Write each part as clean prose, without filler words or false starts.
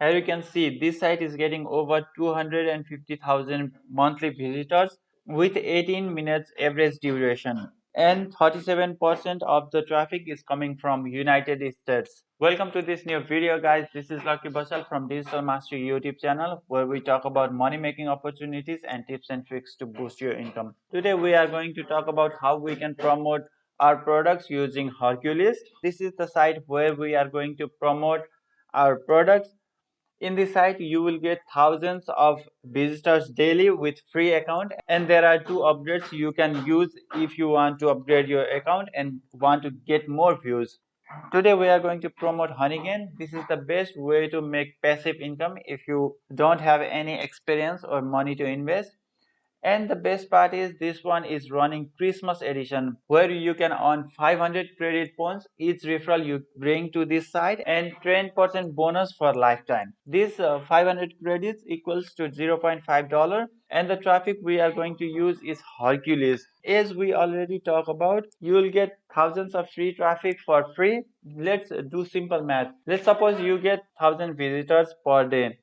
Here you can see this site is getting over 250,000 monthly visitors with 18 minutes average duration, and 37% of the traffic is coming from United States. Welcome to this new video, guys. This is Lucky Basal from Digital Mastery YouTube channel, where we talk about money making opportunities and tips and tricks to boost your income. Today we are going to talk about how we can promote our products using Herculist. This is the site where we are going to promote our products. In this site you will get thousands of visitors daily with free account, and there are two upgrades you can use if you want to upgrade your account and want to get more views. Today we are going to promote Honeygain. This is the best way to make passive income if you don't have any experience or money to invest. And the best part is this one is running Christmas edition, where you can earn 500 credit points each referral you bring to this site, and 10% bonus for lifetime. This 500 credits equals to $0.5, and the traffic we are going to use is Hercules. As we already talked about, you will get thousands of free traffic for free. Let's do simple math. Let's suppose you get 1,000 visitors per day,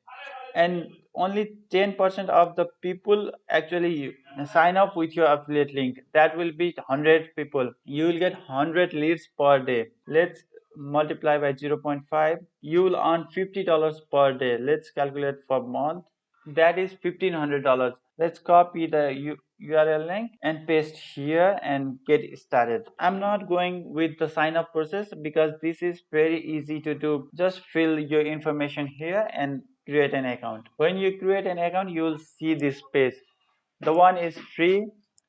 and only 10% of the people actually sign up with your affiliate link. That will be 100 people. You will get 100 leads per day. Let's multiply by 0.5. You will earn $50 per day. Let's calculate for month. That is $1,500. Let's copy the URL link and paste here and get started. I'm not going with the sign up process because this is very easy to do. Just fill your information here and create an account. When you create an account, you will see this page. The one is free,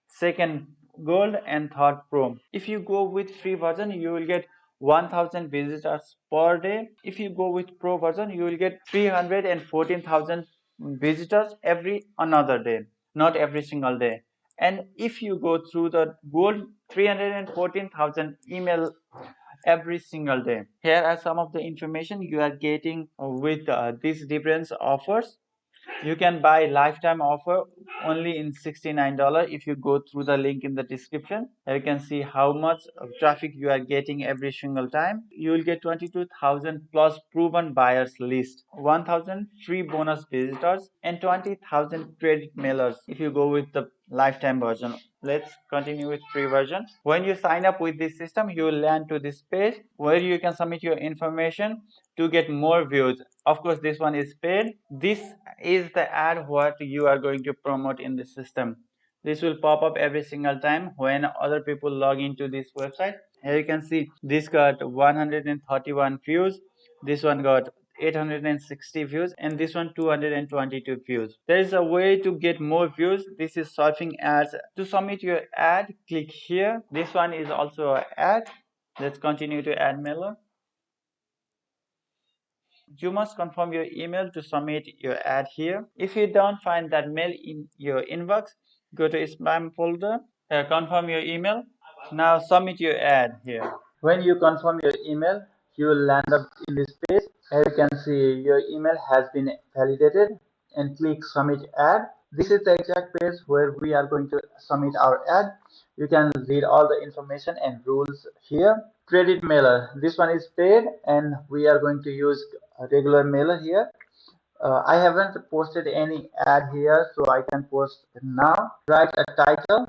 second gold, and third pro. If you go with free version, you will get 1,000 visitors per day. If you go with pro version, you will get 314,000 visitors every another day, not every single day. And if you go through the gold, 314,000 email every single day. Here are some of the information you are getting with these different offers. You can buy lifetime offer only in $69 if you go through the link in the description. You can see how much traffic you are getting every single time. You will get 22,000 plus proven buyers list, 1,000 free bonus visitors, and 20,000 credit mailers if you go with the lifetime version. Let's continue with free version. When you sign up with this system, you will land to this page where you can submit your information to get more views. Of course, this one is paid. This is the ad what you are going to promote in the system. This will pop up every single time when other people log into this website. Here you can see this got 131 views, this one got 860 views, and this one 222 views. There is a way to get more views. This is surfing ads. To submit your ad, click here. This one is also an ad. Let's continue to add mailer. You must confirm your email to submit your ad here. If you don't find that mail in your inbox, go to spam folder. Confirm your email. Now submit your ad here. When you confirm your email, you will land up in this page. Here you can see your email has been validated, and click submit ad. This is the exact page where we are going to submit our ad. You can read all the information and rules here. Credit mailer. This one is paid, and we are going to use a regular mailer here. I haven't posted any ad here, so I can post it now. Write a title.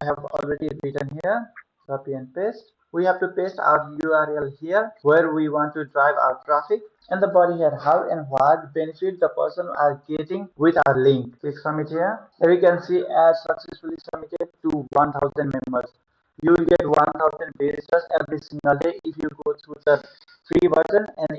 I have already written here. Copy and paste. We have to paste our URL here where we want to drive our traffic, and the body here, how and what benefit the person are getting with our link. Click submit here. Here you can see ad successfully submitted to 1,000 members. You will get 1,000 visitors every single day if you go through the free version, and if